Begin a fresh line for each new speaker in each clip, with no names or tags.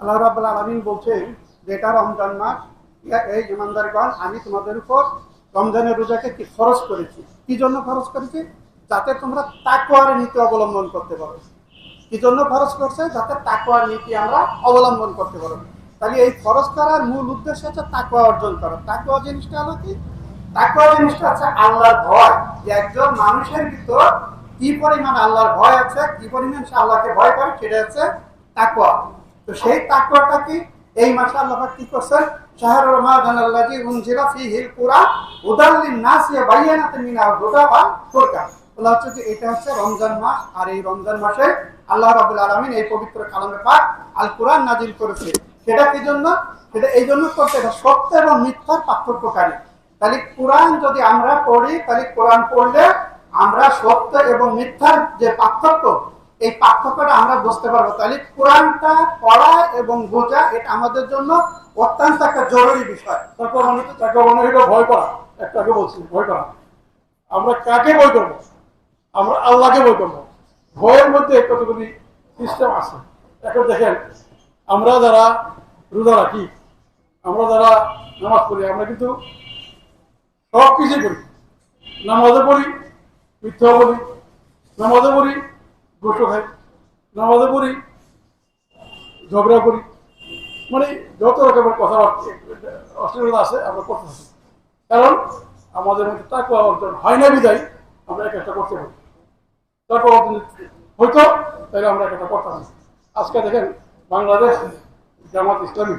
আল্লাহ রাব্বুল আলামিন বলছেন যে এটা রমজান মাস, এই ইমানদারগণ আমি তোমাদের উপর রমজানের রোজাকে কি ফরজ করেছি। কি জন্য ফরজ করেছি? যাতে তোমরা তাকওয়ার নীতি অবলম্বন করতে পারো। কি জন্য ফরজ করছে? যাতে তাকওয়ার নীতি আমরা অবলম্বন করতে পারো। তাহলে এই ফরজ করার মূল উদ্দেশ্য হচ্ছে তাকওয়া অর্জন করা। তাকওয়া জিনিসটা হলো কি? তাকওয়া জিনিসটা হচ্ছে আল্লাহর ভয়, যে একজন মানুষের ভিতর কি পরিমাণ আল্লাহর ভয় আছে, কি পরিমাণ সে আল্লাহকে ভয় করে, সেটা হচ্ছে তাকওয়া। তো সেই তাকওয়াটা কি এই মাসে আল্লাহ পাক কি করছেন? শাহরুর রমাদান আল্লাযী উনজিলা ফীহিল কুরআন হুদাল লিন-নাসি ওয়া বায়িনাতিন মিনাল হুদা ওয়াল ফুরকান। বলা হচ্ছে যে এটা হচ্ছে রমজান মাস, আর এই রমজান মাসে আল্লাহ রাব্বুল আলামিন এই পবিত্র কালামে পাক আল কুরআন নাজিল করেছে। সেটা কি জন্য? সেটা এই জন্য করতে, এটা সত্য এবং মিথ্যার পার্থক্যকারী। তাহলে কোরআন যদি আমরা পড়ি, তাহলে কোরআন পড়লে আমরা সত্য এবং মিথ্যার যে পার্থক্য, এই পার্থক্যটা আমরা বুঝতে পারবো। তাহলে কোরআনটা পড়া এবং বোঝা এটা আমাদের জন্য অত্যন্ত একটা জরুরি বিষয়।
তারপর ভয় করা, একটা আগে বলছি ভয় করা। আমরা কাকে ভয় করবো? আমরা আল্লাহকে ভয় করবো। ভয়ের মধ্যে কতগুলি সিস্টেম আছে। এখন দেখেন, আমরা যারা রোজা রাখি, আমরা যারা নামাজ পড়ি, আমরা কিন্তু সব কিছুই করি। নামাজে পড়ি, মিথ্যা বলি, নামাজে পড়ি, গোসো খাই, নামাজে পড়ি, ঝগড়া করি, মানে যত রকমের কথাবার্তা অশ্লীলতা আছে আমরা করতে থাকি। কারণ আমাদের মধ্যে তাকওয়া অর্জন হয় না বিদায় আমরা এক একটা করতে পারি। তারপর হয়তো তাহলে আমরা একটা করতাম না। আজকে দেখেন, বাংলাদেশ জামাত ইসলামী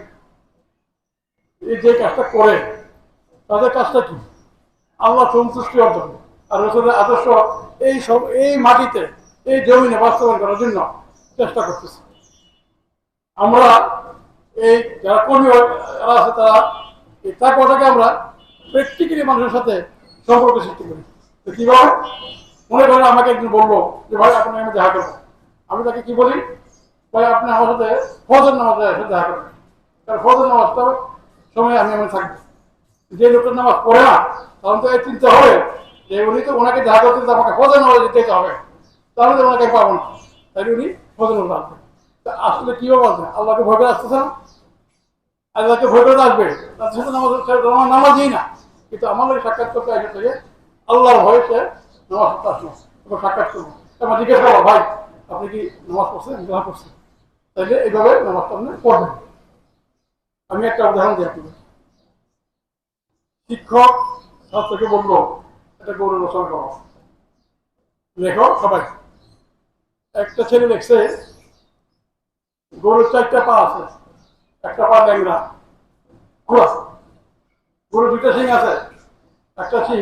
এই যে কাজটা করে, তাদের কাজটা কি? আল্লাহ সন্তুষ্টি অর্জন আর রসুলের আদর্শ এই মাটিতে, এই জমিনে বাস্তবায়ন করার জন্য চেষ্টা করতেছে। আমরা এই যারা কর্মী আছে, তারা এই তাকওয়াটাকে আমরা প্র্যাকটিক্যালি মানুষের সাথে সম্পর্ক সৃষ্টি করি। তো কিভাবে? মনে করেন আমাকে একদিন বলবো যে ভাই আপনি আমি দেখা করবো, আমি তাকে কি বলি? ভাই আপনি আমার সাথে ফজর নামাজে এসে দেখা করবেন, কারণ ফজর নামাজটার সময় আমি থাকবো। যে লোকের নামাজ পড়ে না, তখন তো এই চিন্তা হবে যে উনি তো ওনাকে দেখা করতে আমাকে ফজর নামাজে যেতে হবে, তাহলে তো ওনাকে পাবো না, তাই উনি ফজর নামাজ আসবে। তা আসলে কি হবে? আল্লাহকে ভয় করে আসতেছে না? আল্লাহকে ভয় করে আসবে, তার সাথে নামাজই না, কিন্তু আমাদের সাক্ষাৎ করতে আসে থেকে আল্লাহর ভয়ে সে নামাজ পড়তে আসলো, এবার সাক্ষাৎ করবো। আমার জিজ্ঞেস করবো, ভাই আপনি কি নামাজ পড়ছেন? নামাজ পড়ছেন, তাইলে এইভাবে নামাজটা আপনি পড়বেন। আমি একটা উদাহরণ দিই আপনাকে। শিক্ষক ছাত্রকে বললো একটা গরু রচনা করো, লেখো সবাই। একটা ছেলে লেখছে গরুর 4টা পা আছে, একটা পা ল্যাংড়া খোলা, গরুর 2টা শিং আছে, একটা শিং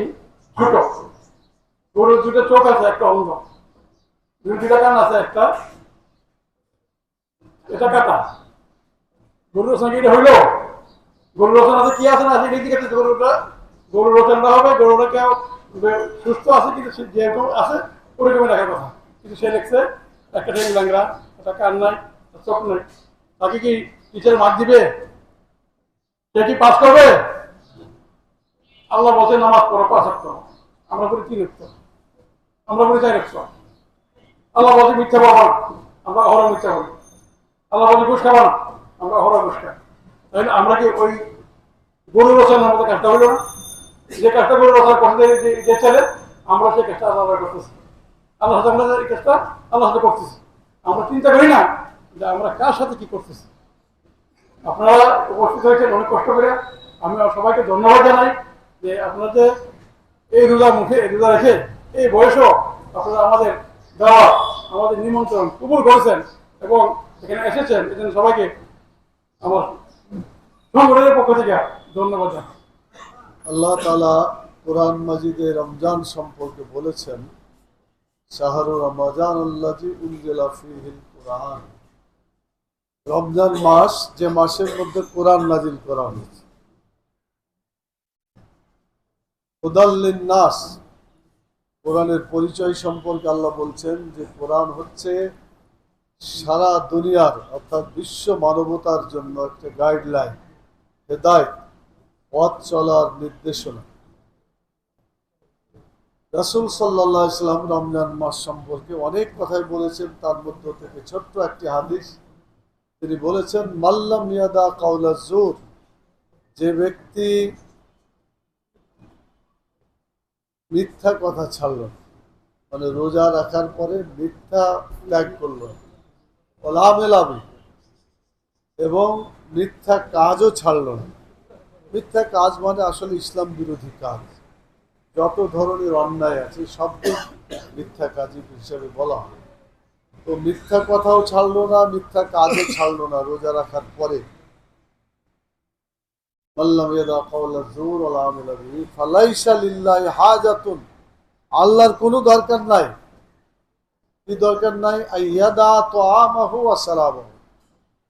ছোট, গরুর 2টা চোখ আছে, একটা অন্ধ, 2টা কান আছে, একটা এটা কাটা। গরুর রচনা কি হইল? গরুর রচনাতে কি আছে না আছে দিকে গরুর রচনাটা হবে, গরুটা কেউ সুস্থ আছে কিন্তু যেরকম আছে ওরকমই দেখার কথা। কিন্তু সে লিখছে একটা ঠেং ল্যাংরা, একটা কান নাই, চোখ নাই। তাকে কি টিচার মার্ক দিবে? সে কি পাস করবে? আল্লাহ বলছে নামাজ পড়ো 5 ওয়াক্ত, আমরা করি 3 ওয়াক্ত, আমরা করি 4 ওয়াক্ত। আল্লাহ বলছে মিথ্যা বলবো না, আমরা অহরহ মিথ্যা বলি। আল্লাহ বলছে ঘুষ খাবো না, আমরা অহরহ ঘুষ খাই। তাহলে আমরা কি ওই গরু রচনার মতো কাজটা হইল না? যে কাজটা গরু রচনা করতে যে ছেলে, আমরা সেই কাজটা আল্লাহ করতেছি, আল্লাহ সাথে আমরা এই কাজটা আল্লাহ সাথে করতেছি। আমরা চিন্তা করি না যে আমরা কার সাথে কি করতেছি। আপনারা উপস্থিত হয়েছেন অনেক কষ্ট করে, আমি সবাইকে ধন্যবাদ জানাই যে আপনাদের এই রোজা মুখে রোজা রেখে এই বয়সেও আপনারা আমাদের দেওয়া, আমাদের নিমন্ত্রণ কবুল করেছেন এবং এখানে এসেছেন। এজন্য সবাইকে আমার সংগঠনের পক্ষ থেকে ধন্যবাদ জানাই।
আল্লাহ তাআলা কোরআন মাজিদে রমজান সম্পর্কে বলেছেন, শাহরু রমাজান আল্লাযী উনজিলা ফীহিল কুরআন, রমজান মাস যে মাসের মধ্যে কোরআন নাজিল করা হয়েছে। হুদাল লিন-নাস, কোরআনের পরিচয় সম্পর্কে আল্লাহ বলছেন যে কোরআন হচ্ছে সারা দুনিয়ার অর্থাৎ বিশ্ব মানবতার জন্য একটা গাইডলাইন, হেদায়েত, পথ চলার নির্দেশনা। রাসূল সাল্লাল্লাহু আলাইহি ওয়াসাল্লাম রমজান মাস সম্পর্কে অনেক কথাই বলেছেন, তার মধ্য থেকে ছোট্ট একটি হাদিস তিনি বলেছেন মাল্লাম ইয়াদা কাউলা জুর, যে ব্যক্তি মিথ্যা কথা ছাড়ল, মানে রোজা রাখার পরে মিথ্যা ত্যাগ করল, ওলামেলামি, এবং মিথ্যা কাজও ছাড়ল না। মিথ্যা কাজ মানে আসলে ইসলাম বিরোধী কাজ, যত ধরনের অন্যায় আছে সবকে মিথ্যা কাজ হিসেবে বলা হয়। তো মিথ্যা কথাও ছাড়লো না, মিথ্যা কাজও ছাড়লো না রোজা রাখার পরে, আল্লাহর কোনো দরকার নাই। কি দরকার নাই?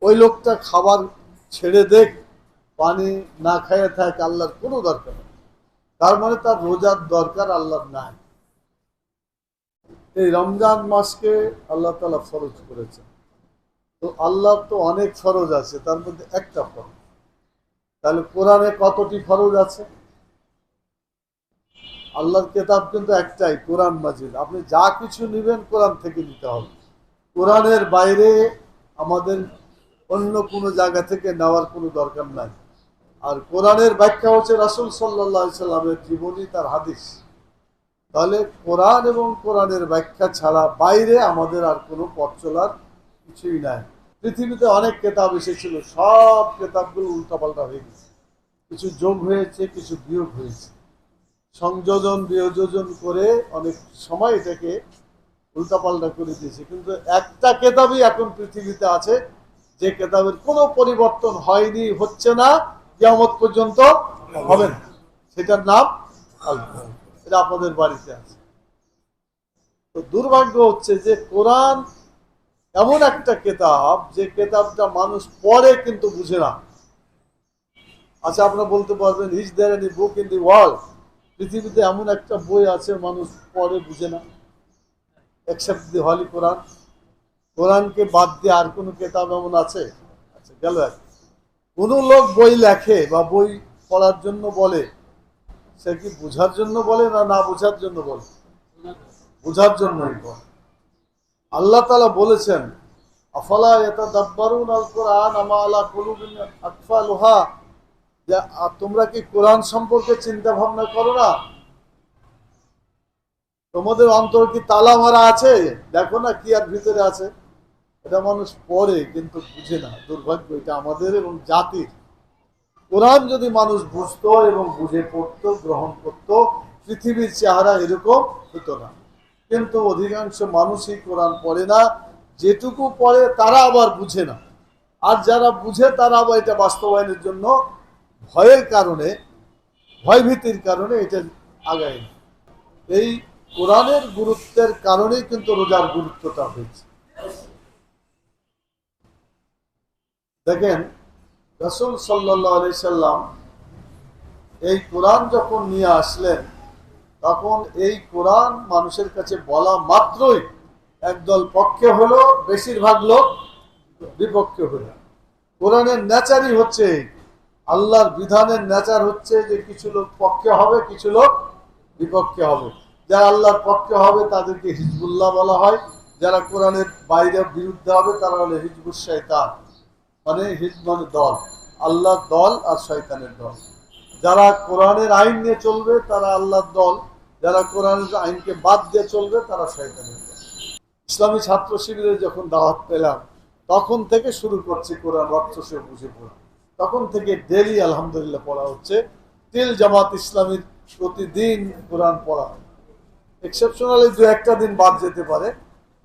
ওই লোকটা খাবার ছেড়ে দেখ, পানি না খাইয়ে থাক, আল্লাহর কোনো দরকার নেই। তার মানে তার রোজার দরকার আল্লাহর নাই। এই রমজান মাসকে আল্লাহ তাআলা ফরজ করেছেন। তো আল্লাহর তো অনেক ফরজ আছে, তার মধ্যে একটা ফরজ। তাহলে কোরআনে কতটি ফরজ আছে? আল্লাহর কিতাব কিন্তু একটাই, কোরআন মাজিদ। আপনি যা কিছু নেবেন কোরআন থেকে নিতে হবে। কোরআনের বাইরে আমাদের অন্য কোনো জায়গা থেকে নেওয়ার কোনো দরকার নাই। আর কোরআনের ব্যাখ্যা হচ্ছে রাসূল সাল্লাল্লাহু আলাইহি সাল্লামের জীবনী, তার হাদিস। তাহলে কোরআন এবং কোরআনের ব্যাখ্যা ছাড়া বাইরে আমাদের আর কোনো পথ চলার কিছুই নাই। পৃথিবীতে অনেক কেতাব এসেছিল, সব কেতাবগুলো উল্টাপাল্টা হয়ে গেছে। কিছু যোগ হয়েছে, কিছু বিয়োগ হয়েছে, সংযোজন বিয়োজন করে অনেক সময় এটাকে উল্টাপাল্টা করে দিয়েছে। কিন্তু একটা কেতাবই এখন পৃথিবীতে আছে, যে কেতাবের কোনো পরিবর্তন হয়নি, হচ্ছে না, কিয়ামত পর্যন্ত হবে না। সেটার নাম আল কোরআন। এটা আপনাদের বাড়িতে আছে। তো দুর্ভাগ্য হচ্ছে যে কোরআন এমন একটা কেতাব, যে কেতাবটা মানুষ পড়ে কিন্তু বুঝে না। আচ্ছা, আপনারা বলতে পারবেন, is there any book in the world? পৃথিবীতে এমন একটা বই আছে মানুষ পড়ে বুঝে না, এক্সেপ্ট দি হলি কোরআন? কোরআনকে বাদ দিয়ে আর কোনো কেতাব এমন আছে? আচ্ছা, গেল। কোন লোক বই লেখে বা বই পড়ার জন্য বলে, সে কি বুঝার জন্য বলে না না বুঝার জন্য বলে? বুঝার জন্যই বলে। আল্লাহ তাআলা বলেছেন, আফালা ইয়াতাদাব্বারুন আল কোরআন আমা আলা কুলুবিন আকফালুহা, যে তোমরা কি কোরআন সম্পর্কে চিন্তা ভাবনা করো না? তোমাদের অন্তর কি তালা মারা আছে? দেখো না কি আর ভিতরে আছে। এটা মানুষ পড়ে কিন্তু বুঝে না। দুর্ভাগ্য এটা আমাদের এবং জাতির। কোরআন যদি মানুষ বুঝতো এবং বুঝে পড়তো, গ্রহণ করত, পৃথিবীর চেহারা এরকম হতো না। কিন্তু অধিকাংশ মানুষই কোরআন পড়ে না, যেটুকু পড়ে তারা আবার বুঝে না। আর যারা বুঝে তারা আবার এটা বাস্তবায়নের জন্য ভয়ের কারণে, ভয়ভীতির কারণে এটা আগায় না। এই কোরআনের গুরুত্বের কারণেই কিন্তু রোজার গুরুত্বটা হয়েছে। দেখেন, রাসূল সাল্লাল্লাহু আলাইহি সাল্লাম এই কোরআন যখন নিয়ে আসলেন, তখন এই কোরআন মানুষের কাছে বলা মাত্রই একদল পক্ষে হলো, বেশিরভাগ লোক বিপক্ষে হলো। কোরআনের নেচারই হচ্ছে, আল্লাহর বিধানের নেচার হচ্ছে যে কিছু লোক পক্ষে হবে, কিছু লোক বিপক্ষে হবে। যারা আল্লাহর পক্ষে হবে তাদেরকে হিজবুল্লাহ বলা হয়, যারা কোরআনের বাইরে বিরুদ্ধে হবে তারা হলো হিজবুশ শয়তান। মানে হিজব মানে দল, আল্লাহর দল আর শয়তানের দল। যারা কোরআনের আইন নিয়ে চলবে তারা আল্লাহর দল, যারা কোরআনের আইনকে বাদ দিয়ে চলবে তারা শয়তানের দল। ইসলামী ছাত্র শিবিরে যখন দাওয়াত পেলাম, তখন থেকে শুরু করছি কোরআন অর্থ সে বুঝে পড়া। তখন থেকে ডেলি আলহামদুলিল্লাহ পড়া হচ্ছে। তিল জামাত ইসলামীর প্রতিদিন কোরআন পড়া, এক্সেপশনালি দু একটা দিন বাদ যেতে পারে,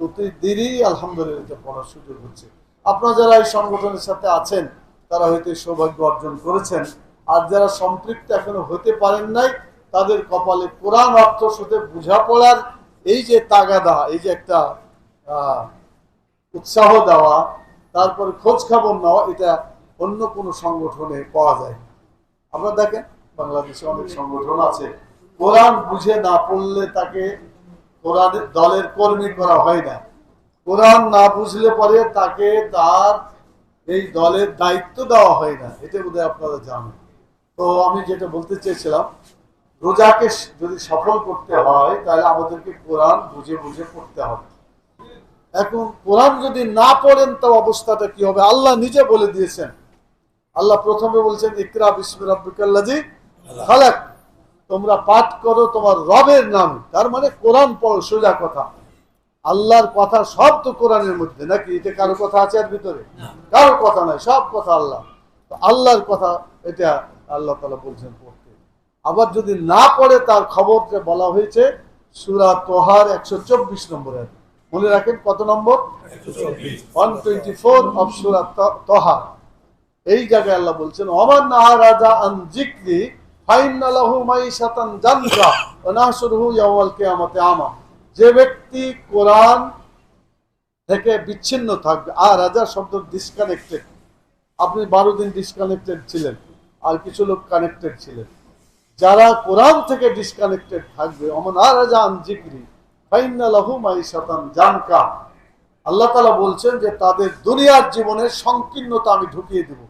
প্রতিদিনই আলহামদুলিল্লাহ পড়ার সুযোগ হচ্ছে। আপনারা যারা এই সংগঠনের সাথে আছেন তারা হয়তো সৌভাগ্য অর্জন করেছেন, আর যারা সম্পৃক্ত এখনো হতে পারেন নাই, তাদের কপালে কোরআন অর্থ শুধু বুঝা পড়ার এই যে তাগাদা, এই যে একটা উৎসাহ দেওয়া, তারপরে খোঁজ খবর নেওয়া, এটা অন্য কোনো সংগঠনে পাওয়া যায়। আপনারা দেখেন, বাংলাদেশে অনেক সংগঠন আছে, কোরআন বুঝে না পড়লে তাকে কোরআনের দলের কর্মী করা হয় না। কোরআন না বুঝলে পরে তাকে তার এই দলের দায়িত্ব দেওয়া হয় না। এটা বোধহয় আপনারা জানেন। তো আমি যেটা বলতে চেয়েছিলাম, রোজাকে যদি সফল করতে হয় তাহলে আমাদেরকে কোরআন বুঝে বুঝে পড়তে হবে। এখন কোরআন যদি না পড়েন তো অবস্থাটা কি হবে? আল্লাহ নিজে বলে দিয়েছেন। আল্লাহ প্রথমে বলছেন ইকরা বিসমি রাব্বিকাল্লাযী খালাক, তোমরা পাঠ করো তোমার রবের নাম। তার মানে কোরআন পড়ো, সোজা কথা। আল্লাহর কথা সব তো কোরআনের মধ্যে, নাকি এটা কারো কথা আছে এর ভিতরে? কারো কথা নাই, সব কথা আল্লাহ। তো আল্লাহর কথা এটা আল্লাহ তাআলা বলছেন পড়তে। আবার যদি না পড়ে তার খবরটা বলা হয়েছে সূরা তোহার 124 নম্বর আয়াত। মনে রাখেন কত নম্বর? 124 অফ সূরা তোহা। এই জায়গায় আল্লাহ বলছেন ওমান আরাদা আন যিকরি ফাইন্না লাহু মাইশাতান জানকা ওয়া নাহশুরুহু ইয়াওমাল কিয়ামাতি আমা। যে ব্যক্তি কোরআন থেকে বিচ্ছিন্ন থাকবে, আর রাজা শব্দ ডিসকানেক্টেড। আপনি 12 দিন ডিসকানেক্টেড ছিলেন, আর কিছু লোক কানেক্টেড ছিলেন। যারা কোরআন থেকে ডিসকানেক্টেড থাকবে ওমান আরাদা আন যিকরি ফাইন্না লাহু মাইশাতান জানকা, আল্লাহ তাআলা বলছেন যে তাদের দুনিয়ার জীবনের সংকীর্ণতা আমি ঢুকিয়ে দেব।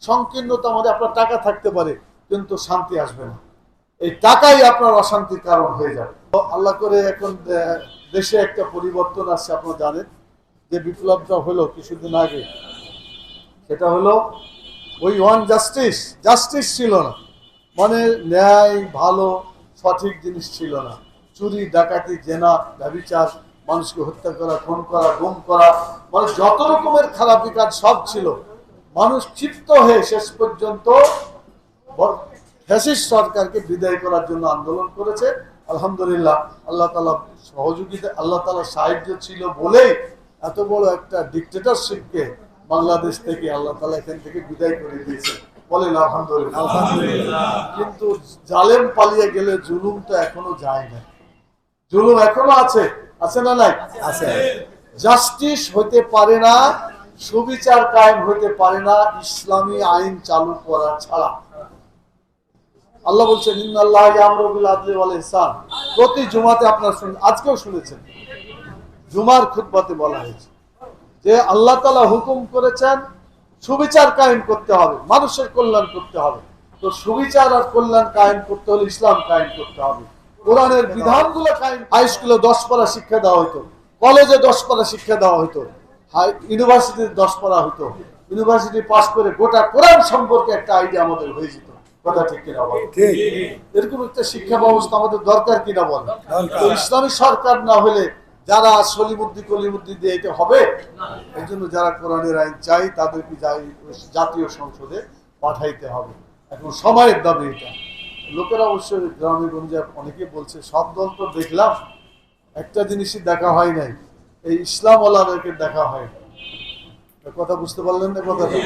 সংকীর্ণতা মানে আপনার টাকা থাকতে পারে কিন্তু শান্তি আসবে না, এই টাকাই আপনার অশান্তির কারণ হয়ে যাবে। তো আল্লাহ করে এখন দেশে একটা পরিবর্তন আসছে, আপনারা জানেন যে বিপ্লবটা হলো কিছুদিন আগে, সেটা হলো ওই ওয়ান জাস্টিস, জাস্টিস ছিল না, মানে ন্যায় ভালো সঠিক জিনিস ছিল না। চুরি ডাকাতি জেনা ব্যভিচার, মানুষকে হত্যা করা, খুন করা, গুম করা, মানে যত রকমের খারাপি কাজ সব ছিল। মানুষ ক্ষিপ্ত হয়ে শেষ পর্যন্ত ফ্যাসিস্ট সরকারকে বিদায় করার জন্য আন্দোলন করেছে। আলহামদুলিল্লাহ আল্লাহ তাআলা সহযোগিতা, আল্লাহ তাআলা সাহায্য ছিল বলেই এত বড় একটা ডিক্টেটরশিপকে বাংলাদেশ থেকে আল্লাহ তাআলা এখান থেকে বিদায় করে দিয়েছে। বলেন আলহামদুলিল্লাহ। কিন্তু জালেম পালিয়ে গেলে জুলুম তো এখনো যায় না, জুলুম এখনো আছে, আছে না নাই? আছে। জাস্টিস হতে পারে না, সুবিচার কায়েম হতে পারে না ইসলামী আইন চালু করা ছাড়া। আল্লাহ বলছেন ইন্নাল্লাহা ইয়ামুরু বিল আদলি ওয়াল ইহসান। প্রতি জুমাতে আপনারা আজকেও শুনেছেন, জুমার খুতবাতে বলা হয়েছে যে আল্লাহ তাআলা হুকুম করেছেন সুবিচার কায়েম করতে হবে, মানুষের কল্যাণ করতে হবে। তো সুবিচার আর কল্যাণ কায়েম করতে হলে ইসলাম কায়েম করতে হবে, কোরআনের বিধানগুলো কায়েম। হাই স্কুলে 10 পারা শিক্ষা দেওয়া হতো, কলেজে 10 পারা শিক্ষা দেওয়া হতো, ইউনিভার্সিটিতে 10 পারা হতো। ইউনিভার্সিটি পাস করে গোটা কোরআন সম্পর্কে একটা আইডিয়া আমাদের হয়ে যেত। কথা ঠিক কিনা বলেন? ঠিক। এরকম একটা শিক্ষা ব্যবস্থা আমাদের দরকার কিনা বলেন? তো ইসলামী সরকার না হলে যারা সলিমুদ্দি কলিমুদ্দি দিয়ে এটা হবে। এই জন্য যারা কোরআনের আইন চাই তাদেরকে জাতীয় সংসদে পাঠাইতে হবে। এখন সময়ের দাবি এটা। লোকেরা অবশ্যই গ্রামে গঞ্জে অনেকে বলছে সব দল তো দেখলাম, একটা জিনিসই দেখা হয় নাই, এই ইসলাম ওয়ালাদেরকে দেখা হয়। কথা বুঝতে পারলেন না কথাটা?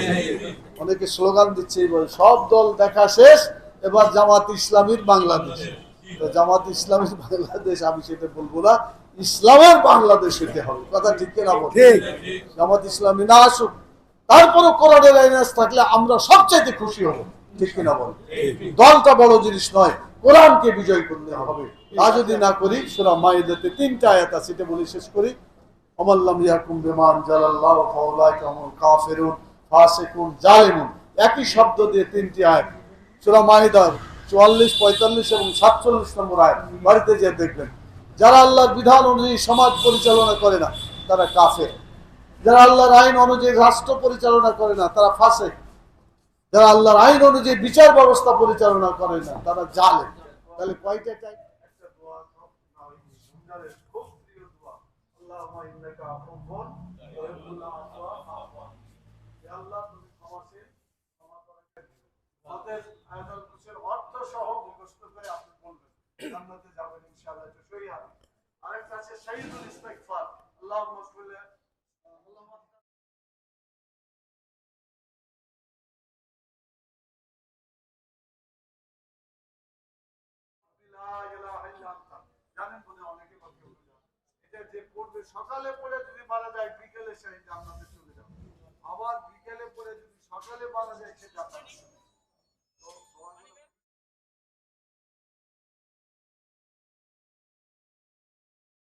অনেকে স্লোগান দিচ্ছে সব দল দেখা শেষ, এবার জামাত ইসলামীর বাংলাদেশ। তো জামাত ইসলামীর বাংলাদেশ আমি সেটা বলবো না, ইসলামের বাংলাদেশ হতে হবে। কথা ঠিক কিনা বল? জামাত ইসলামী না আসুক, তারপরে কোরআনের আইন থাকলে আমরা সবচাইতে খুশি হব। ঠিক কিনা বল? দলটা বড় জিনিস নয়, কোরআনকে বিজয় করতে হবে। তা যদি না করি, সূরা মাইদাতে 3টা আয়াত আছে, এটা বলে শেষ করি। ওমাল্লাম ইয়াকুম বিমা আনজালাল্লাহু ফাউলাইকা হুমুল কাফিরুন ফাসিকুন জালিমুন। একই শব্দ দিয়ে 3টি আয়াত, সূরা মাইদার 44, 45 এবং 47 নম্বর আয়াত। বাড়িতে যেয়ে দেখবেন, যারা আল্লাহর বিধান অনুযায়ী সমাজ পরিচালনা করে না তারা কাফের, যারা আল্লাহর আইন অনুযায়ী রাষ্ট্র পরিচালনা করে না তারা ফাসিক, যারা আল্লাহর আইন অনুযায়ী বিচার ব্যবস্থা পরিচালনা করে না তারা জালেম। তাহলে কয়টা চাই? একটা দোয়া খুব প্রিয় দোয়া, আল্লাহুম্মা ইন্নাকা আফুউন তুহিব্বুল আফওয়া ফা'ফু আননি। হে আল্লাহ তুমি ক্ষমাশীল, ক্ষমা করে দিন। আমাদের আয়াতুল কুরসির অর্থ সহ মুখস্থ করে আপনি বলবেন, জান্নাতে যাবেন ইনশাআল্লাহ। এটা সহি হাদিস। আরেকটা আছে সাইয়্যিদুল ইস্তিগফার, আল্লাহুম্মা সাল্লি জানেন বলে অনেকে কথা বলে এটা যে পড়বে সকালে পড়ে যদি মারা যায় বিকেলে সেই জান্নাতে চলে যাবে, আবার বিকেলে পড়ে যদি সকালে মারা যায় সে জান্নাতে